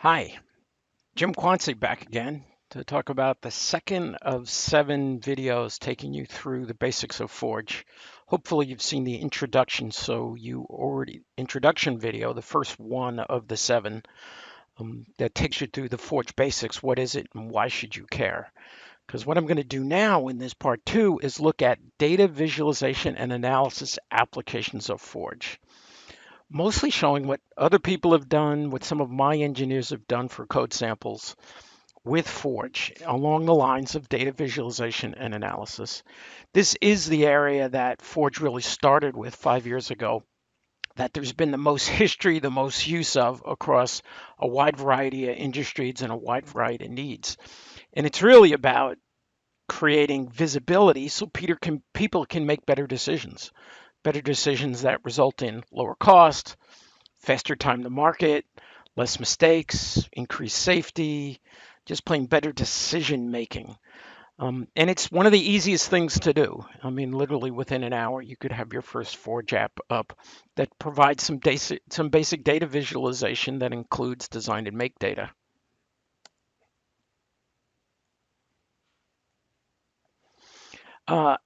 Hi, Jim Quancy back again to talk about the second of 7 videos taking you through the basics of Forge. Hopefully you've seen the introduction, introduction video, the first one of the 7, that takes you through the Forge basics. What is it and why should you care? Because what I'm going to do now in this part 2 is look at data visualization and analysis applications of Forge, mostly showing what other people have done, what some of my engineers have done for code samples with Forge along the lines of data visualization and analysis. This is the area that Forge really started with 5 years ago, that there's been the most history, the most use of across a wide variety of industries and a wide variety of needs. And it's really about creating visibility so people can make better decisions that result in lower cost, faster time to market, less mistakes, increased safety, just plain better decision making. And it's one of the easiest things to do. I mean, literally within an hour, you could have your first Forge app up that provides some basic data visualization that includes design and make data.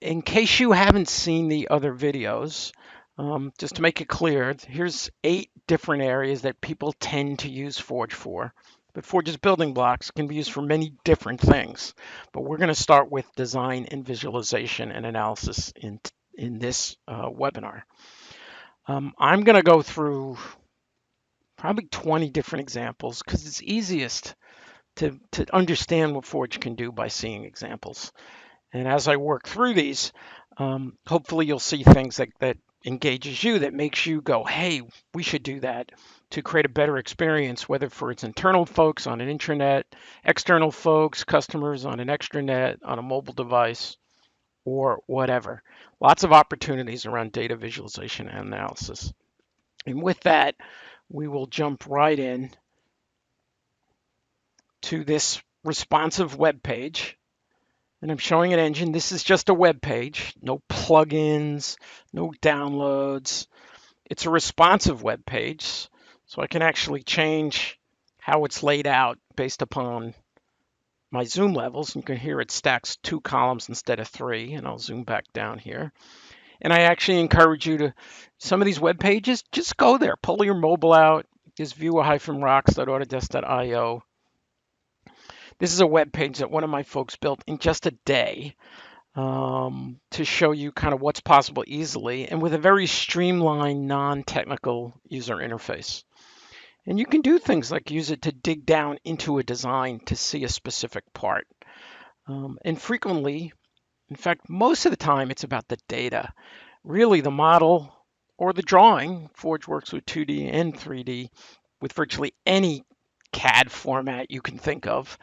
In case you haven't seen the other videos, just to make it clear, here's 8 different areas that people tend to use Forge for. But Forge's building blocks can be used for many different things. But we're going to start with design and visualization and analysis in this webinar. I'm going to go through probably 20 different examples because it's easiest to understand what Forge can do by seeing examples. And as I work through these, hopefully you'll see things that engages you, that makes you go, hey, we should do that to create a better experience, whether for its internal folks on an intranet, external folks, customers on an extranet, on a mobile device, or whatever. Lots of opportunities around data visualization and analysis. And with that, we will jump right in to this responsive web page. And I'm showing an engine. This is just a web page, no plugins, no downloads. It's a responsive web page, so I can actually change how it's laid out based upon my zoom levels. You can hear it stacks 2 columns instead of 3, and I'll zoom back down here. And I actually encourage you to, some of these web pages, just go there, pull your mobile out, just viewer-rocks.autodesk.io. This is a web page that one of my folks built in just a day, to show you kind of what's possible easily and with a very streamlined, non-technical user interface. And you can do things like use it to dig down into a design to see a specific part. And frequently, in fact, most of the time, it's about the data. Really, the model or the drawing. Forge works with 2D and 3D with virtually any CAD format you can think of,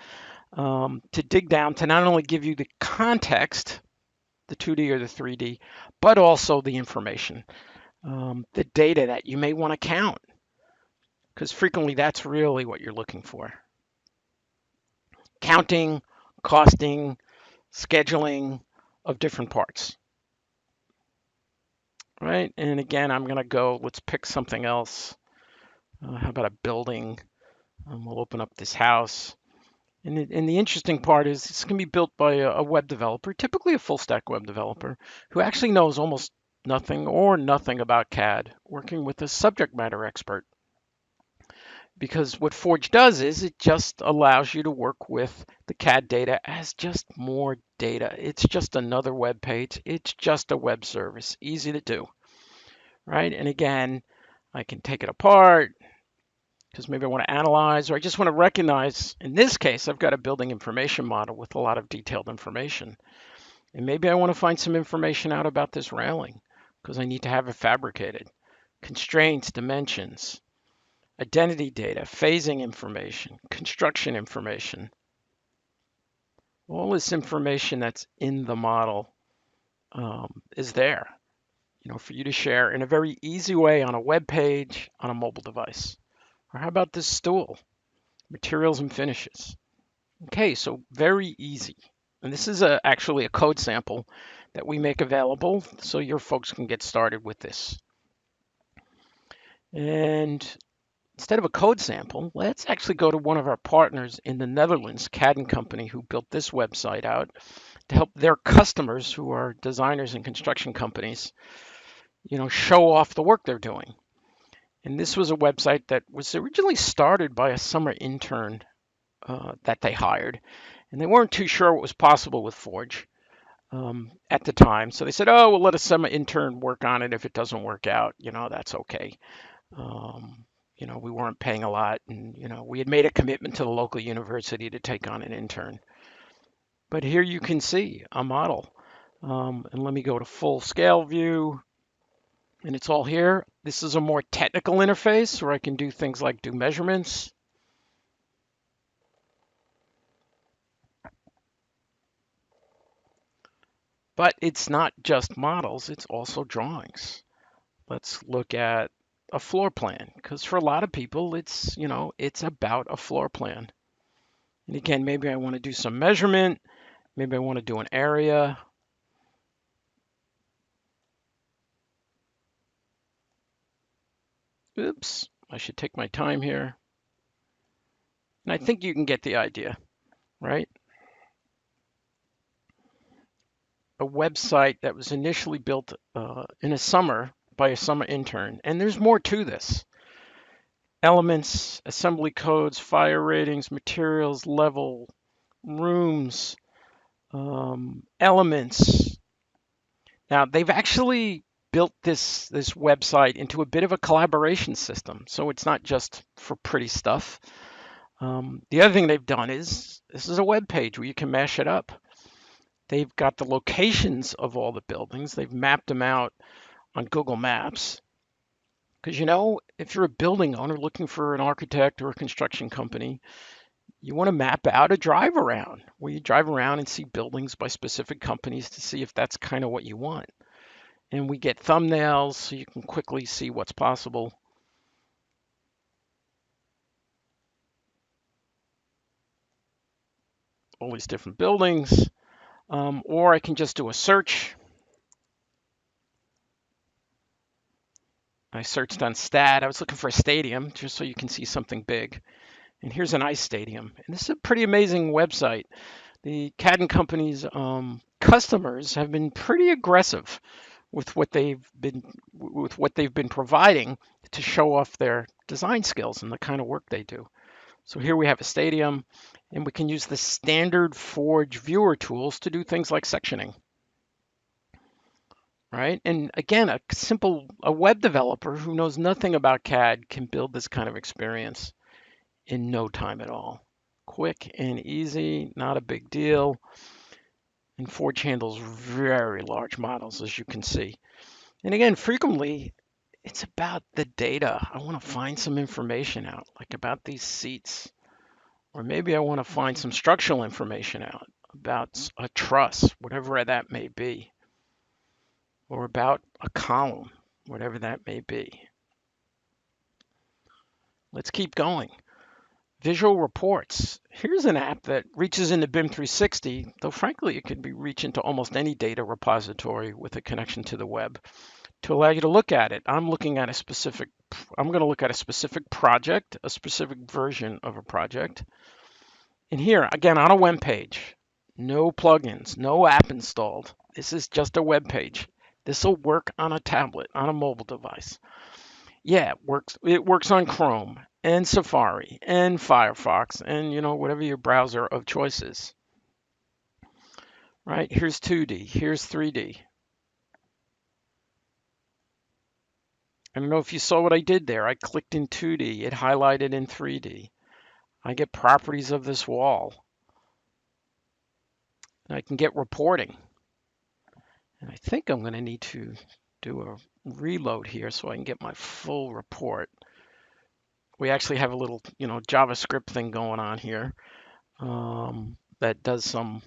to dig down to not only give you the context, the 2D or the 3D, but also the information, the data that you may want to count, because frequently that's really what you're looking for. Counting, costing, scheduling of different parts, right? And again, I'm going to go, let's pick something else. How about a building? We'll open up this house. And the interesting part is this can be built by a web developer, typically a full stack web developer, who actually knows almost nothing or nothing about CAD, working with a subject matter expert. Because what Forge does is it just allows you to work with the CAD data as just more data. It's just another web page. It's just a web service, easy to do, right? And again, I can take it apart because maybe I want to analyze, or I just want to recognize, in this case, I've got a building information model with a lot of detailed information. And maybe I want to find some information out about this railing because I need to have it fabricated. Constraints, dimensions, identity data, phasing information, construction information. All this information that's in the model is there, for you to share in a very easy way on a web page, on a mobile device. Or how about this stool? Materials and finishes. Okay, so very easy. And this is actually a code sample that we make available so your folks can get started with this. And instead of a code sample, let's actually go to one of our partners in the Netherlands, Cadden company, who built this website out to help their customers, who are designers and construction companies, show off the work they're doing. And this was a website that was originally started by a summer intern that they hired, and they weren't too sure what was possible with Forge at the time. So they said, "Oh, we'll let a summer intern work on it. If it doesn't work out, that's okay." We weren't paying a lot, and we had made a commitment to the local university to take on an intern. But here you can see a model. And let me go to full scale view, and it's all here. This is a more technical interface where I can do things like do measurements. But it's not just models, it's also drawings. Let's look at a floor plan, because for a lot of people, it's about a floor plan. And again, maybe I want to do some measurement, maybe I want to do an area. Oops, I should take my time here. And I think you can get the idea, right? A website that was initially built in a summer by a summer intern. And there's more to this. Elements, assembly codes, fire ratings, materials, level, rooms, elements. Now, they've actually built this website into a bit of a collaboration system. So it's not just for pretty stuff. The other thing they've done is this is a web page where you can mash it up. They've got the locations of all the buildings. They've mapped them out on Google Maps. Because if you're a building owner looking for an architect or a construction company, you want to map out a drive around where you drive around and see buildings by specific companies to see if that's kind of what you want. And we get thumbnails so you can quickly see what's possible. All these different buildings. Or I can just do a search. I searched on stat. I was looking for a stadium just so you can see something big. And here's an ice stadium. And this is a pretty amazing website. The Cadden company's customers have been pretty aggressive with what they've been providing to show off their design skills and the kind of work they do. So here we have a stadium, and we can use the standard Forge viewer tools to do things like sectioning. Right? And again, a web developer who knows nothing about CAD can build this kind of experience in no time at all. Quick and easy, not a big deal. And Forge handles very large models, as you can see. And again, frequently, it's about the data. I want to find some information out, like about these seats. Or maybe I want to find some structural information out about a truss, whatever that may be. Or about a column, whatever that may be. Let's keep going. Visual reports. Here's an app that reaches into BIM 360, though frankly it could be reach into almost any data repository with a connection to the web to allow you to look at it. I'm going to look at a specific project, a specific version of a project. And here, again, on a web page, no plugins, no app installed. This is just a web page. This will work on a tablet, on a mobile device. Yeah, it works on Chrome and Safari and Firefox and whatever your browser of choice is. Right? Here's 2D, here's 3D. I don't know if you saw what I did there. I clicked in 2D, it highlighted in 3D. I get properties of this wall. And I can get reporting. And I think I'm going to need to do a reload here so I can get my full report. We actually have a little, JavaScript thing going on here that does some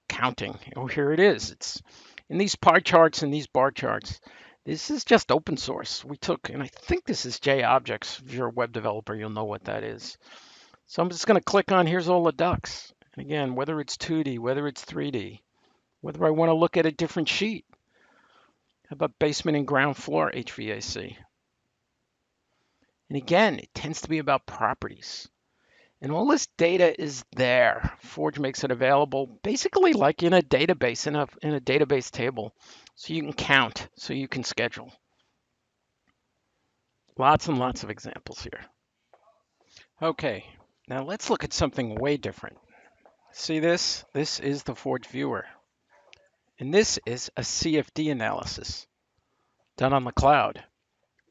counting. Oh, here it is. It's in these pie charts and these bar charts. This is just open source. We took, and I think this is JObjects. If you're a web developer, you'll know what that is. So I'm just going to click on here's all the ducts. And again, whether it's 2D, whether it's 3D, whether I want to look at a different sheet. How about basement and ground floor HVAC? And again, it tends to be about properties. And all this data is there. Forge makes it available basically like in a database, in a database table. So you can count, so you can schedule. Lots and lots of examples here. Okay, now let's look at something way different. See this? This is the Forge Viewer. And this is a CFD analysis done on the cloud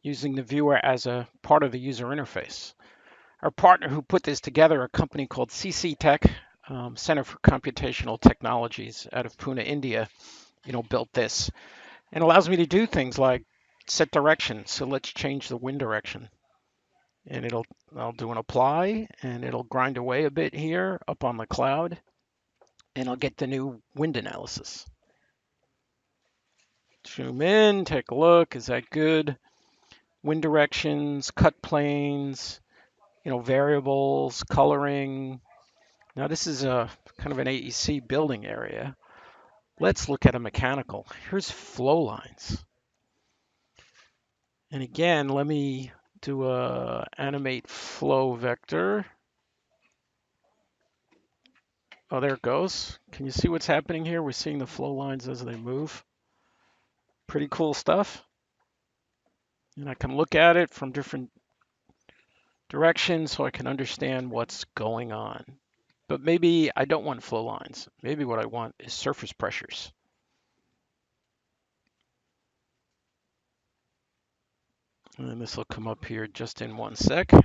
using the viewer as a part of the user interface. Our partner who put this together, a company called CC Tech, Center for Computational Technologies out of Pune, India, built this and allows me to do things like set direction. So let's change the wind direction, and I'll do an apply, and it'll grind away a bit here up on the cloud, and I'll get the new wind analysis. Zoom in, take a look. Is that good? Wind directions, cut planes, variables, coloring. Now this is a kind of an AEC building area. Let's look at a mechanical. Here's flow lines. And again, let me do a animate flow vector. Oh, there it goes. Can you see what's happening here? We're seeing the flow lines as they move. Pretty cool stuff. And I can look at it from different directions so I can understand what's going on. But maybe I don't want flow lines. Maybe what I want is surface pressures. And this will come up here just in one sec. Tell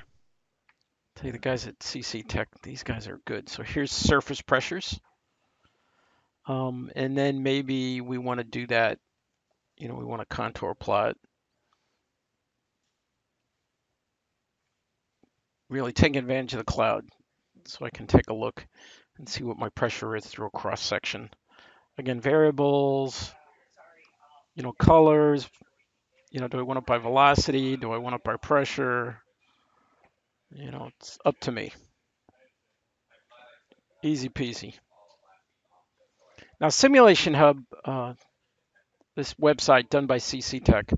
you the guys at CC Tech, these guys are good. So here's surface pressures. And then maybe we want to do that, we want to contour plot. Really taking advantage of the cloud so I can take a look and see what my pressure is through a cross section. Again, variables, colors, do I want it by velocity? Do I want it by pressure? It's up to me. Easy peasy. Now, Simulation Hub, this website done by CC Tech,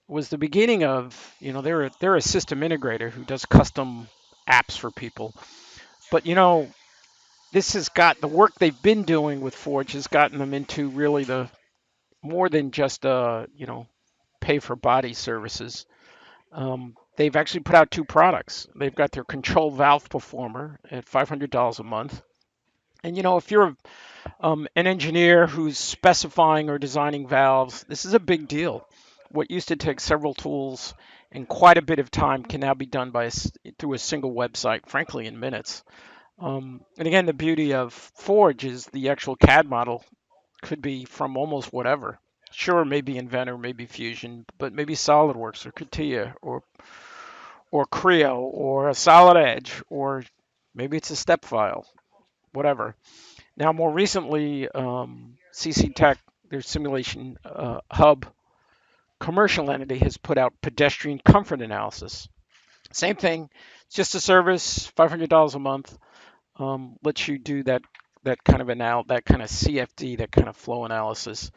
was the beginning of, they're a system integrator who does custom apps for people. But, this has got the work they've been doing with Forge has gotten them into really the more than just, pay for body services. They've actually put out two products. They've got their control valve performer at $500 a month. And, if you're an engineer who's specifying or designing valves, this is a big deal. What used to take several tools and quite a bit of time can now be done through a single website, frankly, in minutes. And again, the beauty of Forge is the actual CAD model could be from almost whatever. Sure, maybe Inventor, maybe Fusion, but maybe SolidWorks or CATIA or Creo or a Solid Edge, or maybe it's a step file, whatever. Now, more recently, CC Tech, their simulation hub commercial entity, has put out pedestrian comfort analysis. Same thing, it's just a service, $500 a month. Lets you do that kind of CFD, that kind of flow analysis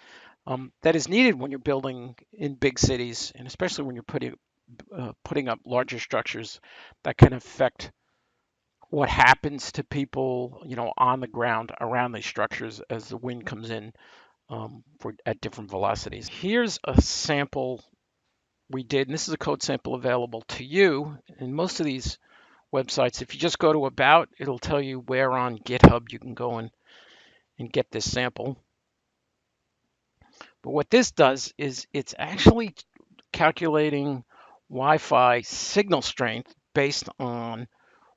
that is needed when you're building in big cities, and especially when you're putting up larger structures that can affect what happens to people, on the ground around these structures as the wind comes in at different velocities. Here's a sample we did, and this is a code sample available to you. In most of these websites, if you just go to About, it'll tell you where on GitHub you can go and get this sample. But what this does is it's actually calculating Wi-Fi signal strength based on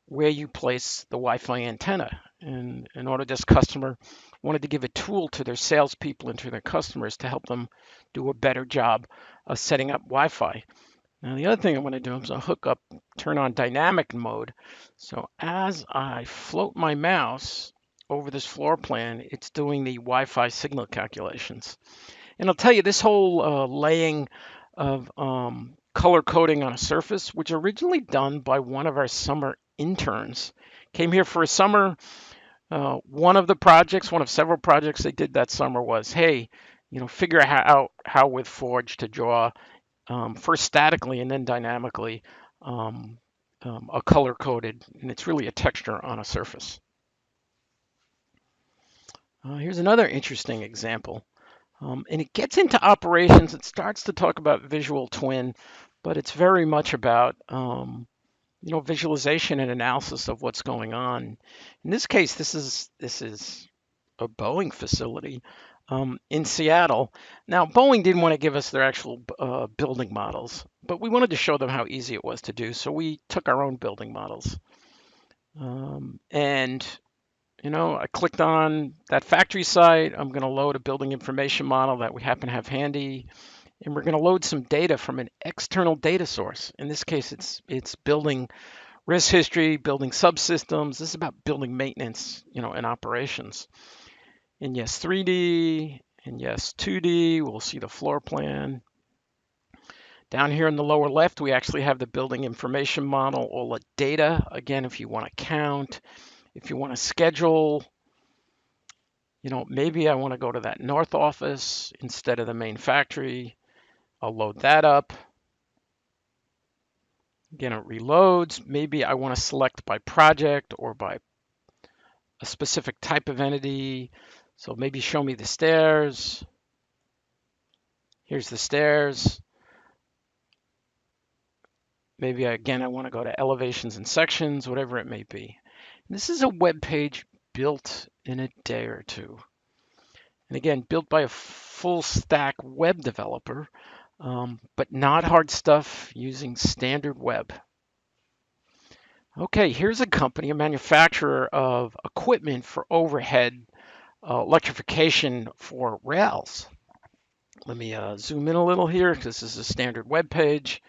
where you place the Wi-Fi antenna. And an Autodesk customer wanted to give a tool to their salespeople and to their customers to help them do a better job of setting up Wi-Fi. Now, the other thing I'm going to do is I'll turn on dynamic mode. So as I float my mouse over this floor plan, it's doing the Wi-Fi signal calculations. And I'll tell you, this whole laying of color coding on a surface, which originally done by one of our summer interns, came here for a summer. One of several projects they did that summer was, hey, figure out how with Forge to draw first statically and then dynamically a color coded, and it's really a texture on a surface. Here's another interesting example. And it gets into operations. It starts to talk about visual twin, but it's very much about visualization and analysis of what's going on. In this case, this is a Boeing facility in Seattle. Now, Boeing didn't want to give us their actual building models, but we wanted to show them how easy it was to do, so we took our own building models. And I clicked on that factory site. I'm going to load a building information model that we happen to have handy, and we're going to load some data from an external data source. In this case, it's building risk history, building subsystems. This is about building maintenance, and operations. And yes, 3D, and yes, 2D. We'll see the floor plan. Down here in the lower left, we actually have the building information model, all the data. Again, if you want to count, if you want to schedule, maybe I want to go to that north office instead of the main factory. I'll load that up. Again, it reloads. Maybe I want to select by project or by a specific type of entity. So maybe show me the stairs. Here's the stairs. Maybe again, I want to go to elevations and sections, whatever it may be. This is a web page built in a day or two. And again, built by a full stack web developer, but not hard stuff, using standard web. Okay, here's a company, a manufacturer of equipment for overhead electrification for rails. Let me zoom in a little here because this is a standard web page.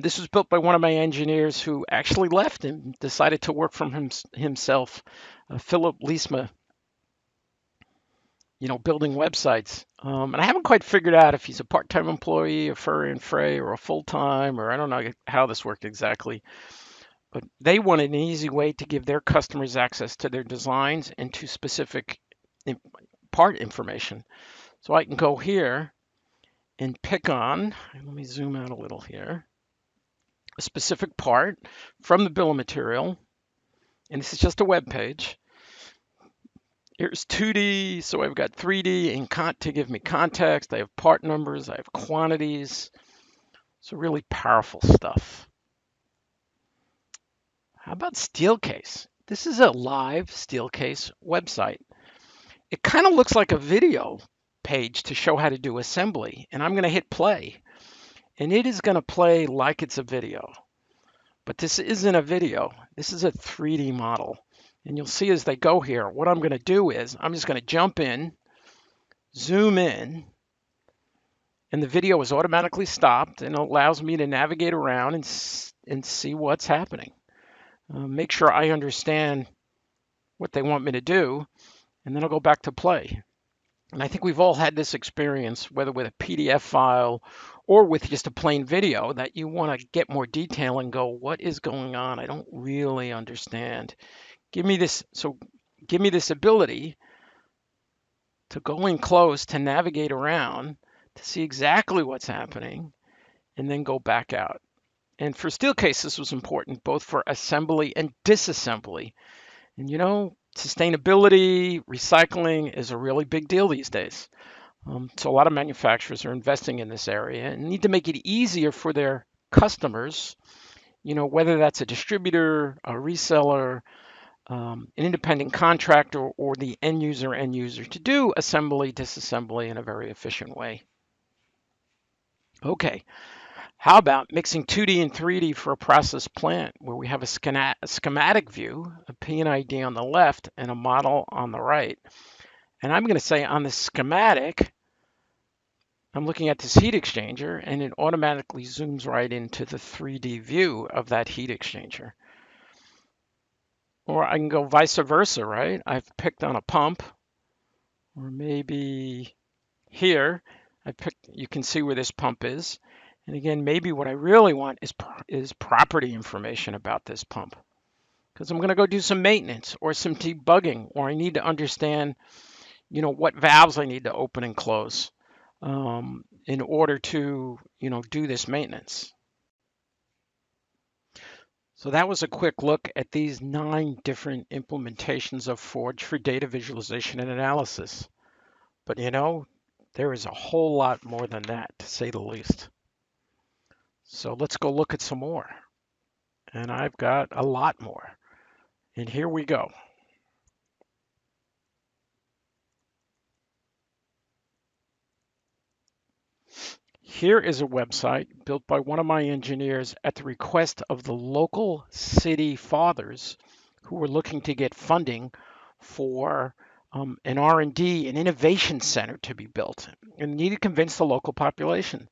This was built by one of my engineers who actually left and decided to work from himself, Philip Liesma, building websites. And I haven't quite figured out if he's a part-time employee, a fur and fray, or a full-time, or I don't know how this worked exactly. But they wanted an easy way to give their customers access to their designs and to specific part information. So I can go here and pick on, let me zoom out a little here, a specific part from the bill of material. And this is just a web page. Here's 2D, so I've got 3D and to give me context. I have part numbers, I have quantities. So really powerful stuff. How about Steelcase? This is a live Steelcase website. It kind of looks like a video page to show how to do assembly. And I'm going to hit play. And it is going to play like it's a video. But this isn't a video. This is a 3D model. And you'll see as they go here, what I'm going to do is I'm just going to jump in, zoom in, and the video is automatically stopped and allows me to navigate around and see what's happening. Make sure I understand what they want me to do, and then I'll go back to play. And I think we've all had this experience, whether with a PDF file or with just a plain video, that you want to get more detail and go, what is going on? I don't really understand. Give me this ability to go in close, to navigate around, to see exactly what's happening, and then go back out. And for Steelcase, this was important, both for assembly and disassembly. And sustainability, recycling is a really big deal these days. So a lot of manufacturers are investing in this area and need to make it easier for their customers, whether that's a distributor, a reseller, an independent contractor, or the end user to do assembly, disassembly in a very efficient way. Okay, how about mixing 2D and 3D for a process plant where we have a schematic view, a P&ID on the left, and a model on the right? And I'm going to say on the schematic, I'm looking at this heat exchanger, and it automatically zooms right into the 3D view of that heat exchanger. Or I can go vice versa, right? I've picked on a pump, or maybe here, you can see where this pump is. And again, maybe what I really want is property information about this pump, because I'm going to go do some maintenance or some debugging, or I need to understand, what valves I need to open and close in order to, do this maintenance. So that was a quick look at these 9 different implementations of Forge for data visualization and analysis. But there is a whole lot more than that, to say the least. So let's go look at some more. And I've got a lot more. And here we go. Here is a website built by one of my engineers at the request of the local city fathers who were looking to get funding for an R&D, an innovation center to be built, and needed to convince the local population.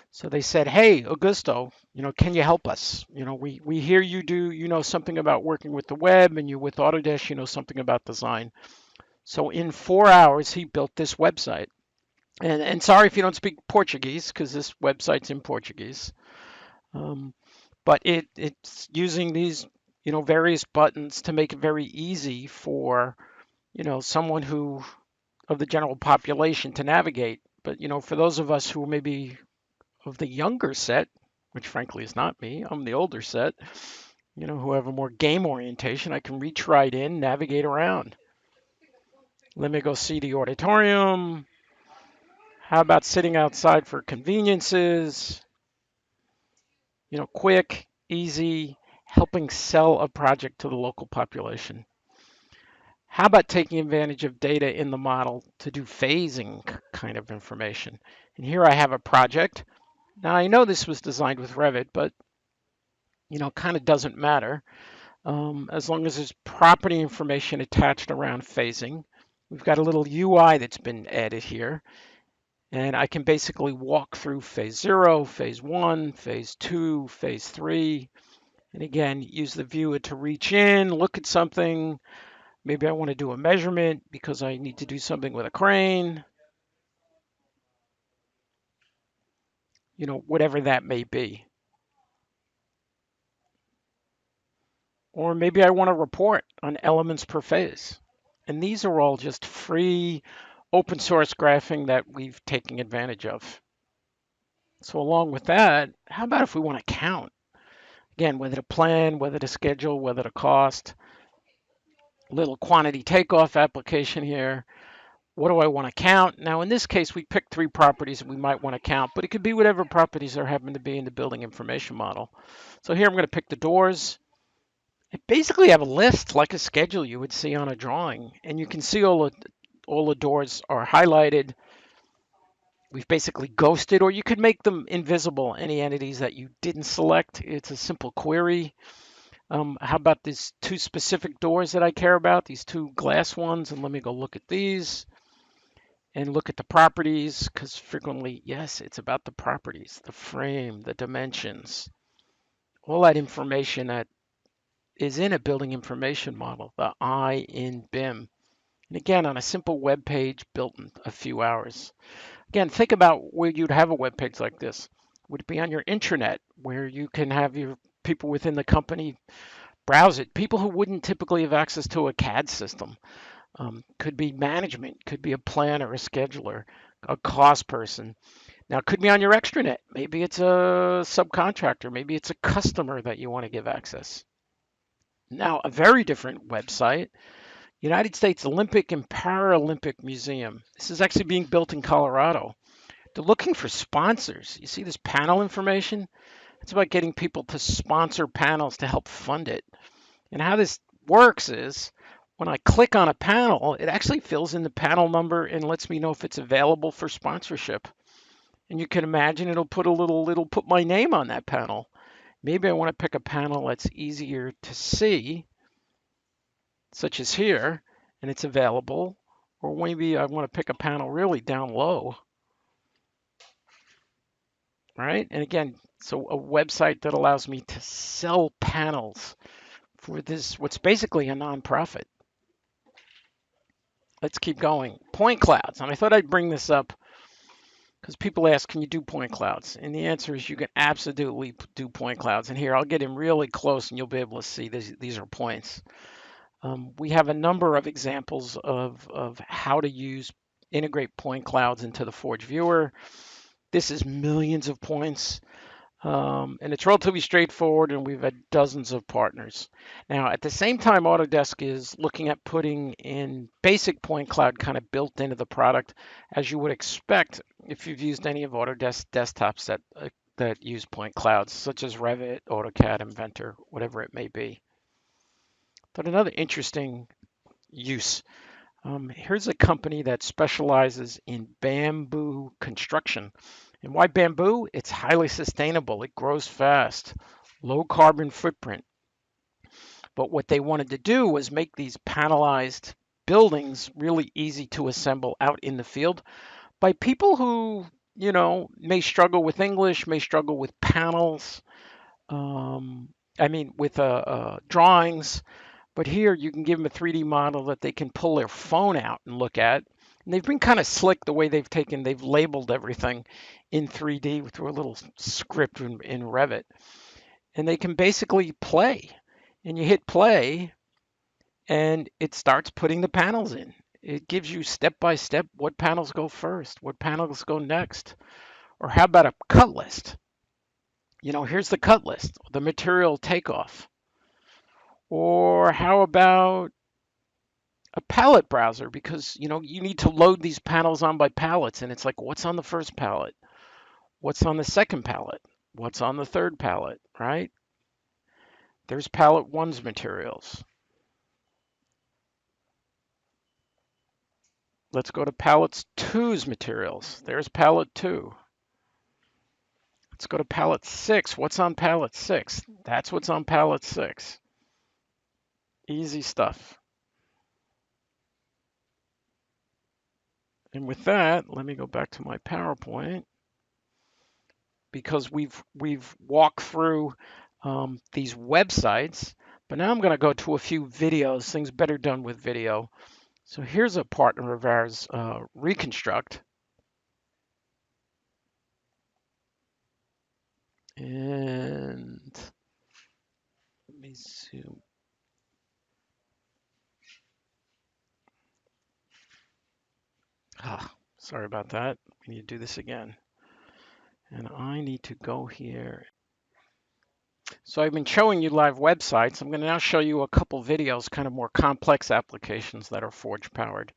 So they said, "Hey, Augusto, can you help us? We hear you know something about working with the web, and you with Autodesk, you know something about design." So in 4 hours, he built this website. And sorry if you don't speak Portuguese, because this website's in Portuguese. Um, but it's using these, various buttons to make it very easy for, someone who of the general population to navigate. But, for those of us who may be of the younger set, which frankly is not me, I'm the older set, who have a more game orientation, I can reach right in, navigate around. Let me go see the auditorium. How about sitting outside for conveniences? Quick, easy, helping sell a project to the local population. How about taking advantage of data in the model to do phasing kind of information? And here I have a project. Now I know this was designed with Revit, but kind of doesn't matter as long as there's property information attached around phasing. We've got a little UI that's been added here. And I can basically walk through phase 0, phase 1, phase 2, phase 3. And again, use the viewer to reach in, look at something. Maybe I want to do a measurement because I need to do something with a crane. Whatever that may be. Or maybe I want to report on elements per phase. And these are all just free open source graphing that we've taken advantage of. So along with that, how about if we want to count? Again, whether to plan, whether to schedule, whether to cost. Little quantity takeoff application here. What do I want to count? Now, in this case, we picked 3 properties we might want to count, but it could be whatever properties there happen to be in the building information model. So here I'm going to pick the doors. I basically have a list like a schedule you would see on a drawing, and you can see all the doors are highlighted. We've basically ghosted, or you could make them invisible, any entities that you didn't select. It's a simple query. How about these 2 specific doors that I care about, these 2 glass ones? And let me go look at these and look at the properties, because frequently, yes, it's about the properties, the frame, the dimensions, all that information that is in a building information model, the I in BIM. And again, on a simple web page built in a few hours. Again, think about where you'd have a web page like this. Would it be on your intranet where you can have your people within the company browse it? People who wouldn't typically have access to a CAD system. Could be management, could be a planner, a scheduler, a cost person. Now, it could be on your extranet. Maybe it's a subcontractor. Maybe it's a customer that you want to give access. Now, a very different website, United States Olympic and Paralympic Museum. This is actually being built in Colorado. They're looking for sponsors. You see this panel information? It's about getting people to sponsor panels to help fund it. And how this works is when I click on a panel, it actually fills in the panel number and lets me know if it's available for sponsorship. And you can imagine it'll put my name on that panel. Maybe I want to pick a panel that's easier to see, such as here, and it's available. Or maybe I want to pick a panel really down low, right? And again, so a website that allows me to sell panels for this, what's basically a nonprofit. Let's keep going. Point clouds. And I thought I'd bring this up because people ask, can you do point clouds? And the answer is you can absolutely do point clouds. And here, I'll get in really close and you'll be able to see these are points. We have a number of examples of how to integrate point clouds into the Forge viewer. This is millions of points. And it's relatively straightforward, and we've had dozens of partners. Now, at the same time, Autodesk is looking at putting in basic point cloud kind of built into the product, as you would expect if you've used any of Autodesk desktops that use point clouds, such as Revit, AutoCAD, Inventor, whatever it may be. But another interesting use. Here's a company that specializes in bamboo construction. And why bamboo? It's highly sustainable, it grows fast, low carbon footprint. But what they wanted to do was make these panelized buildings really easy to assemble out in the field by people who, may struggle with English, may struggle with panels, with drawings. But here you can give them a 3D model that they can pull their phone out and look at. And they've been kind of slick the way they've labeled everything in 3D through a little script in Revit. And they can basically play. And you hit play and it starts putting the panels in. It gives you step by step what panels go first, what panels go next. Or how about a cut list? Here's the cut list, the material takeoff. Or how about a palette browser, because you need to load these panels on by palettes, and it's like, what's on the first palette, what's on the second palette, what's on the third palette, right? There's palette one's materials. Let's go to palette two's materials. There's palette two. Let's go to palette six. What's on palette six? That's what's on palette six. Easy stuff. And with that, let me go back to my PowerPoint, because we've walked through these websites, but now I'm going to go to a few videos, things better done with video. So here's a partner of ours, Reconstruct. And let me zoom. Sorry about that. We need to do this again. And I need to go here. So I've been showing you live websites. I'm going to now show you a couple videos, kind of more complex applications that are Forge powered.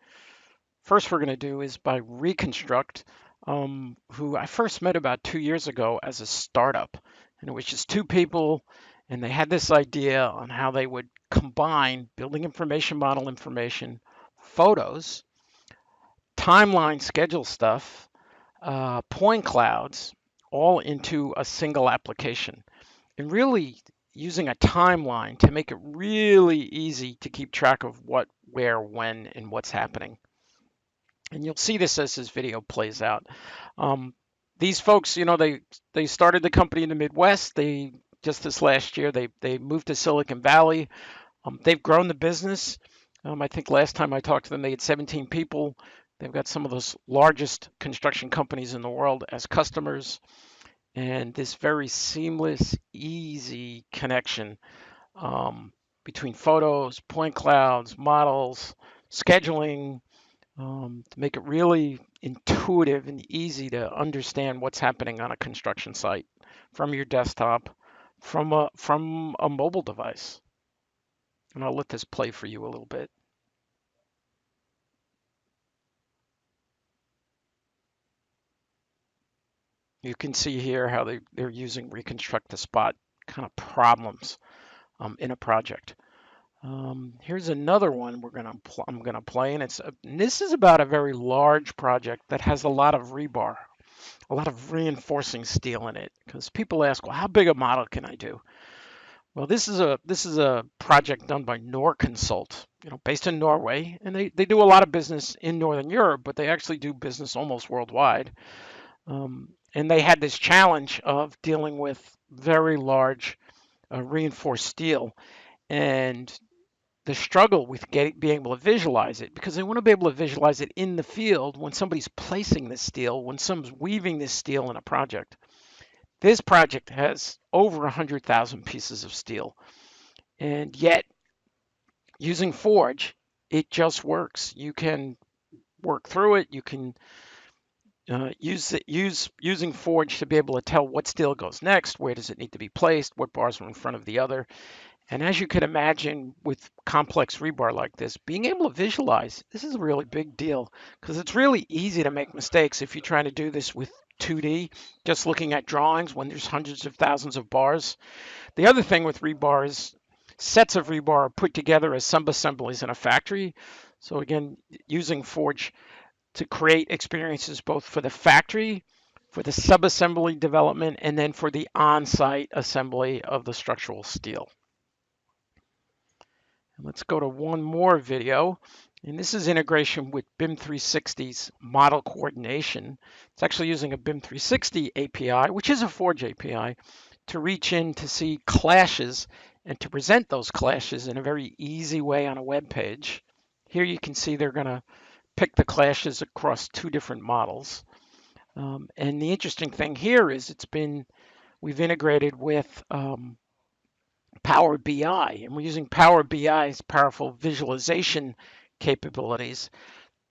First we're going to do is by Reconstruct, who I first met about 2 years ago as a startup. And it was just two people, and they had this idea on how they would combine building information model information, photos, timeline schedule stuff, point clouds, all into a single application. And really using a timeline to make it really easy to keep track of what, where, when, and what's happening. And you'll see this as this video plays out. These folks, they started the company in the Midwest. They just this last year they moved to Silicon Valley. They've grown the business. I think last time I talked to them, they had 17 people. They've got some of the largest construction companies in the world as customers, and this very seamless, easy connection between photos, point clouds, models, scheduling, to make it really intuitive and easy to understand what's happening on a construction site from your desktop, from a mobile device. And I'll let this play for you a little bit. You can see here how they're using Reconstruct to spot kind of problems in a project. Here's another one I'm gonna play, and this is about a very large project that has a lot of rebar, a lot of reinforcing steel in it. Because people ask, well, how big a model can I do? Well, this is a project done by Norconsult, based in Norway, and they do a lot of business in Northern Europe, but they actually do business almost worldwide. And they had this challenge of dealing with very large reinforced steel, and the struggle with being able to visualize it, because they want to be able to visualize it in the field when somebody's placing this steel, when someone's weaving this steel in a project. This project has over 100,000 pieces of steel, and yet using Forge, it just works. You can work through it. You can using Forge to be able to tell what steel goes next, where does it need to be placed, what bars are in front of the other. And as you can imagine with complex rebar like this, being able to visualize, this is a really big deal because it's really easy to make mistakes if you're trying to do this with 2D, just looking at drawings when there's hundreds of thousands of bars. The other thing with rebar is sets of rebar are put together as sub-assemblies in a factory. So again, using Forge to create experiences both for the factory, for the sub-assembly development, and then for the on-site assembly of the structural steel. And let's go to one more video. And this is integration with BIM 360's model coordination. It's actually using a BIM 360 API, which is a Forge API, to reach in to see clashes and to present those clashes in a very easy way on a web page. Here you can see they're going to pick the clashes across two different models. And the interesting thing here is we've integrated with Power BI, and we're using Power BI's powerful visualization capabilities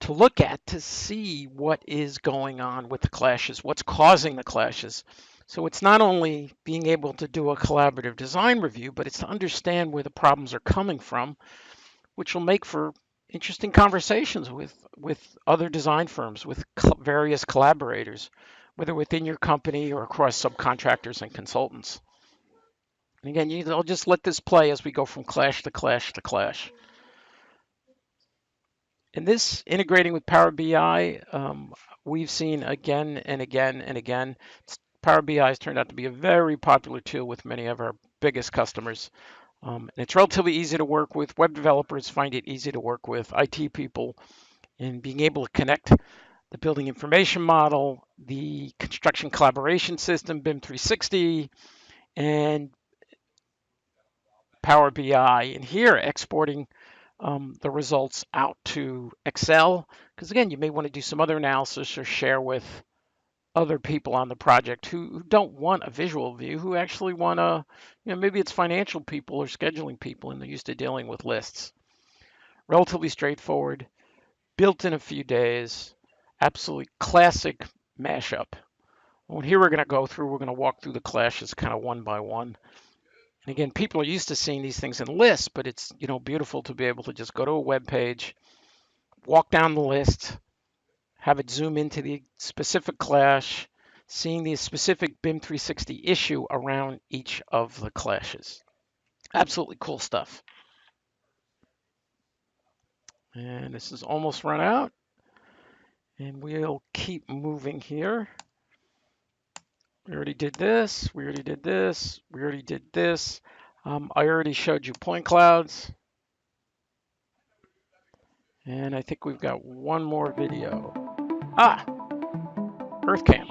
to look at to see what is going on with the clashes, what's causing the clashes. So it's not only being able to do a collaborative design review, but it's to understand where the problems are coming from, which will make for interesting conversations with other design firms, with various collaborators, whether within your company or across subcontractors and consultants. And again, I'll just let this play as we go from clash to clash to clash. In this integrating with Power BI, we've seen again and again and again, Power BI has turned out to be a very popular tool with many of our biggest customers. And it's relatively easy to work with. Web developers find it easy to work with. IT people, and being able to connect the building information model, the construction collaboration system, BIM 360, and Power BI, and here exporting the results out to Excel, because again, you may want to do some other analysis or share with other people on the project who don't want a visual view, who actually want to, maybe it's financial people or scheduling people and they're used to dealing with lists. Relatively straightforward, built in a few days, absolutely classic mashup. Well, here we're going to walk through the clashes kind of one by one. And again, people are used to seeing these things in lists, but it's beautiful to be able to just go to a web page, walk down the list, have it zoom into the specific clash, seeing the specific BIM 360 issue around each of the clashes. Absolutely cool stuff. And this is almost run out. And we'll keep moving here. We already did this. We already did this. We already did this. I already showed you point clouds. And I think we've got one more video. EarthCam.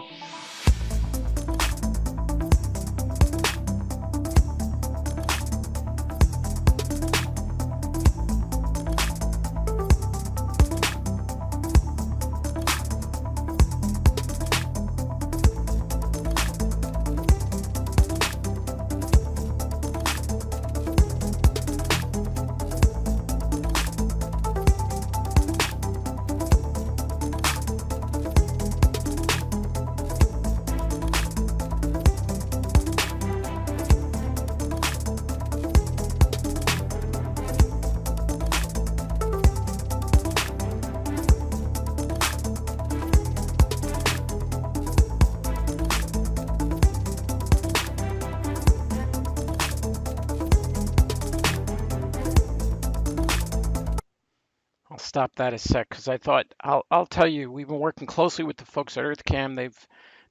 Stop that a sec because I thought I'll tell you, we've been working closely with the folks at EarthCam.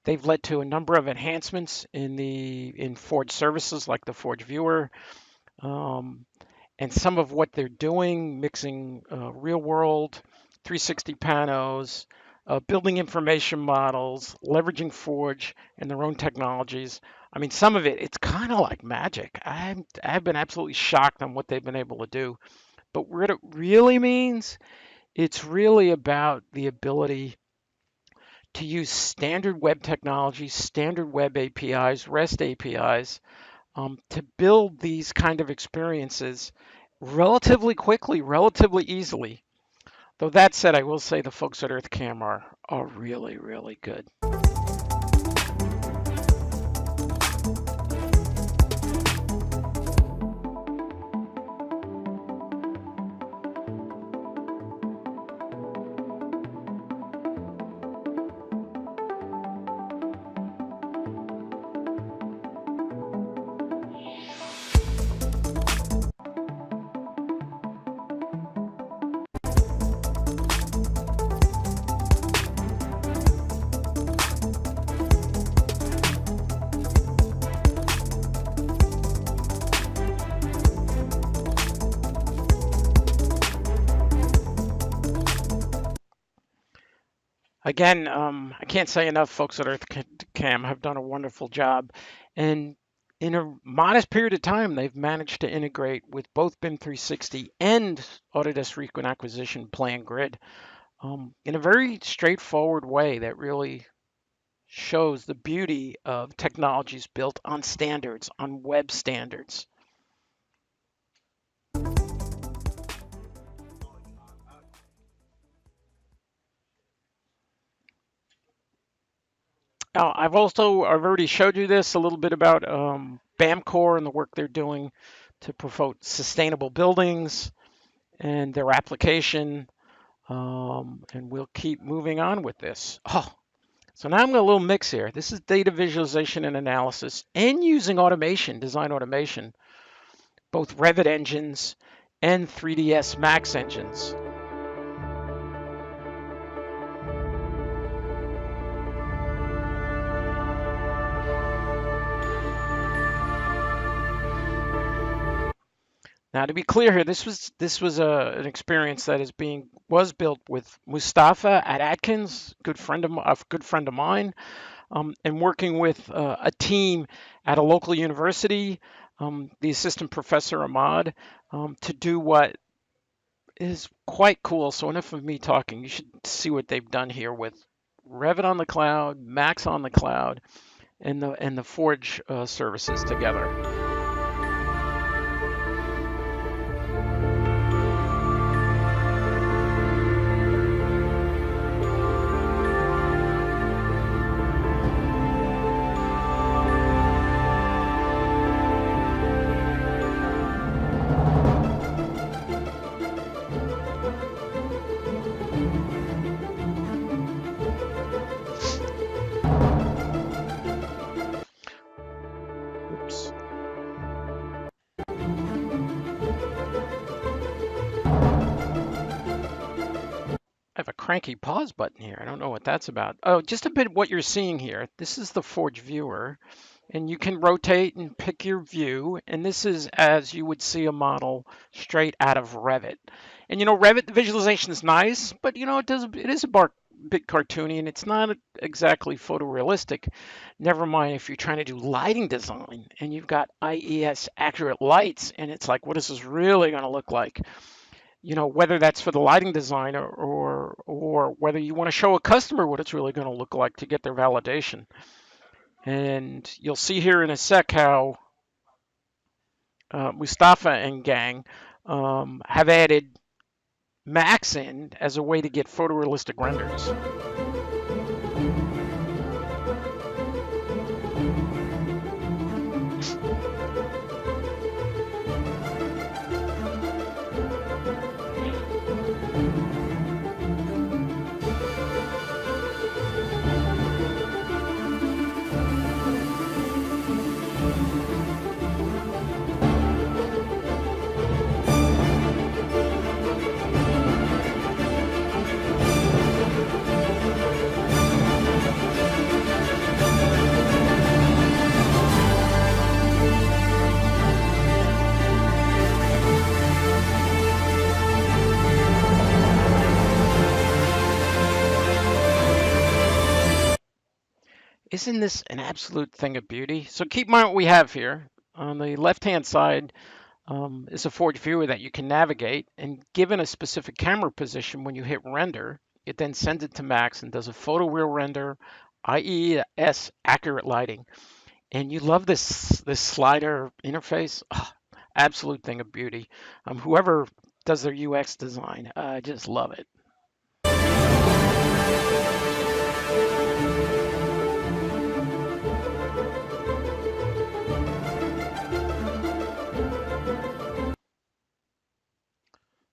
They've led to a number of enhancements in Forge services like the Forge Viewer, and some of what they're doing, mixing real world 360 panos, building information models, leveraging Forge and their own technologies. I mean, some of it's kind of like magic. I've been absolutely shocked on what they've been able to do. But what it really means, it's really about the ability to use standard web technologies, standard web APIs, REST APIs, to build these kind of experiences relatively quickly, relatively easily. Though that said, I will say the folks at EarthCam are really, really good. Again, I can't say enough. Folks at EarthCam have done a wonderful job, and in a modest period of time, they've managed to integrate with both BIM 360 and Autodesk Recon Acquisition Plan Grid in a very straightforward way that really shows the beauty of technologies built on standards, on web standards. I've already showed you this a little bit about BAMCore and the work they're doing to promote sustainable buildings and their application. And we'll keep moving on with this. Oh, so now I'm going to a little mix here. This is data visualization and analysis and using automation, design automation, both Revit engines and 3ds Max engines. Now, to be clear here, this was an experience that was built with Mustafa at Atkins, a good friend of mine, and working with a team at a local university, the assistant professor Ahmad, to do what is quite cool. So enough of me talking. You should see what they've done here with Revit on the cloud, Max on the cloud, and the Forge services together. Oops. I have a cranky pause button here. I don't know what that's about. Oh, just a bit what you're seeing here. This is the Forge viewer, and you can rotate and pick your view. And this is as you would see a model straight out of Revit. And Revit visualization is nice, but it is a bit cartoony, and it's not exactly photorealistic. Never mind if you're trying to do lighting design and you've got IES accurate lights, and it's like, what is this really going to look like? Whether that's for the lighting design or whether you want to show a customer what it's really going to look like to get their validation. And you'll see here in a sec how Mustafa and gang have added Max in as a way to get photorealistic renders. Isn't this an absolute thing of beauty? So keep in mind what we have here. On the left-hand side is a Forge viewer that you can navigate, and given a specific camera position, when you hit render, it then sends it to Max and does a photo real render, IES accurate lighting. And you love this slider interface. Oh, absolute thing of beauty. Whoever does their UX design, I just love it.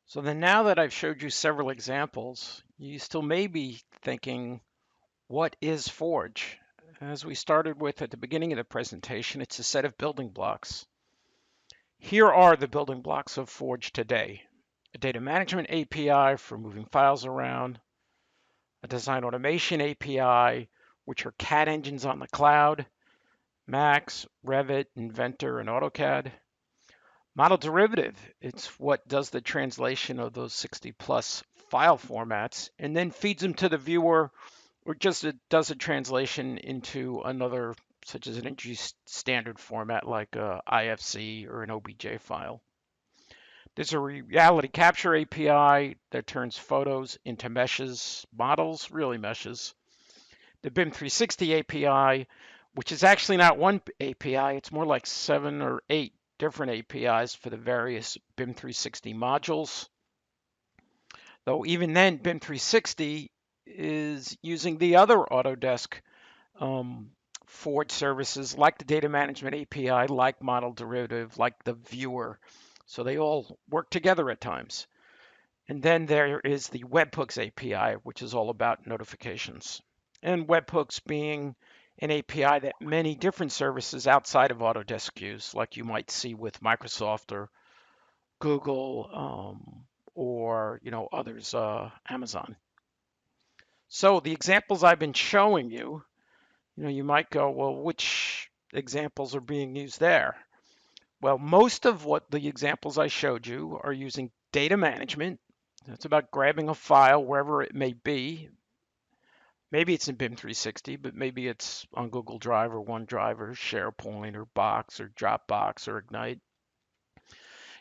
So then now that I've showed you several examples, you still may be thinking, what is Forge? As we started with at the beginning of the presentation, it's a set of building blocks. Here are the building blocks of Forge today. A data management API for moving files around, a design automation API, which are CAD engines on the cloud, Max, Revit, Inventor, and AutoCAD. Model derivative, it's what does the translation of those 60 plus file formats and then feeds them to the viewer, or just it does a translation into another, such as an industry standard format like a IFC or an OBJ file. There's a reality capture API that turns photos into meshes, models, really meshes. The BIM 360 API, which is actually not one API, it's more like 7 or 8 different APIs for the various BIM 360 modules. Though even then, BIM 360 is using the other Autodesk Forge services like the data management API, like model derivative, like the viewer. So they all work together at times. And then there is the webhooks API, which is all about notifications. And webhooks being an API that many different services outside of Autodesk use, like you might see with Microsoft or Google or others, Amazon. So the examples I've been showing you, you might go, well, which examples are being used there? Well, most of what the examples I showed you are using data management. It's about grabbing a file wherever it may be. Maybe it's in BIM 360, but maybe it's on Google Drive or OneDrive or SharePoint or Box or Dropbox or Ignite.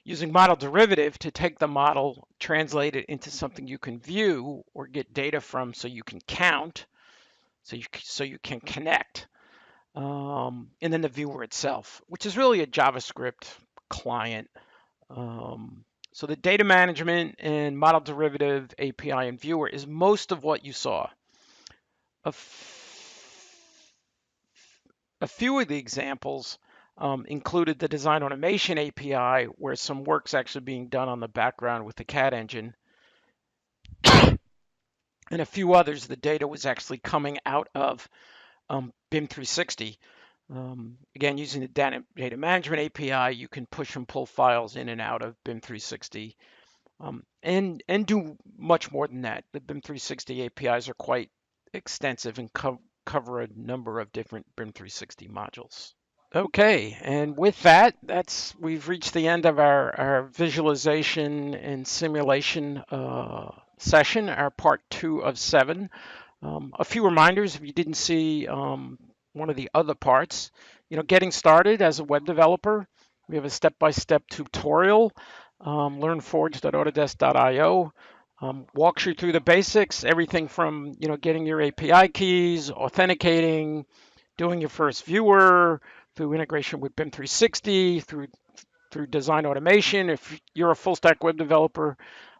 Using model derivative to take the model, translate it into something you can view or get data from so you can count, so you can connect. And then the viewer itself, which is really a JavaScript client. So the data management and model derivative API and viewer is most of what you saw. A few of the examples included the design automation API, where some work's actually being done on the background with the CAD engine. And a few others, the data was actually coming out of BIM 360. Again, using the data management API, you can push and pull files in and out of BIM 360 and do much more than that. The BIM 360 APIs are quite extensive and cover a number of different BIM 360 modules. Okay, and with that, we've reached the end of our visualization and simulation session, our part 2 of 7. A few reminders if you didn't see one of the other parts. Getting started as a web developer, we have a step-by-step tutorial, learnforge.autodesk.io. Walks you through the basics, everything from getting your API keys, authenticating, doing your first viewer, through integration with BIM 360, through design automation. If you're a full stack web developer,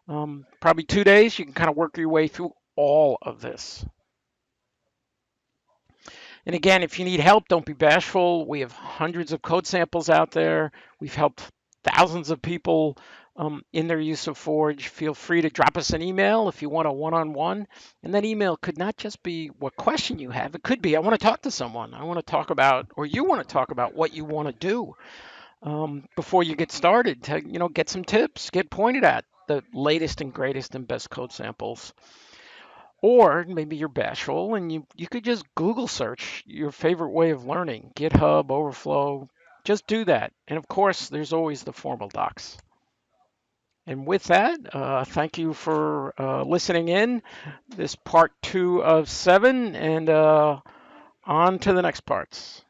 probably 2 days, you can kind of work your way through all of this. And again, if you need help, don't be bashful. We have hundreds of code samples out there. We've helped thousands of people in their use of Forge. Feel free to drop us an email if you want a one-on-one. And that email could not just be what question you have. It could be, I want to talk to someone. I want to talk about, or you want to talk about what you want to do before you get started to, get some tips, get pointed at the latest and greatest and best code samples. Or maybe you're bashful and you could just Google search your favorite way of learning, GitHub, Overflow. Just do that. And of course, there's always the formal docs. And with that, thank you for listening in. This part 2 of 7, and on to the next parts.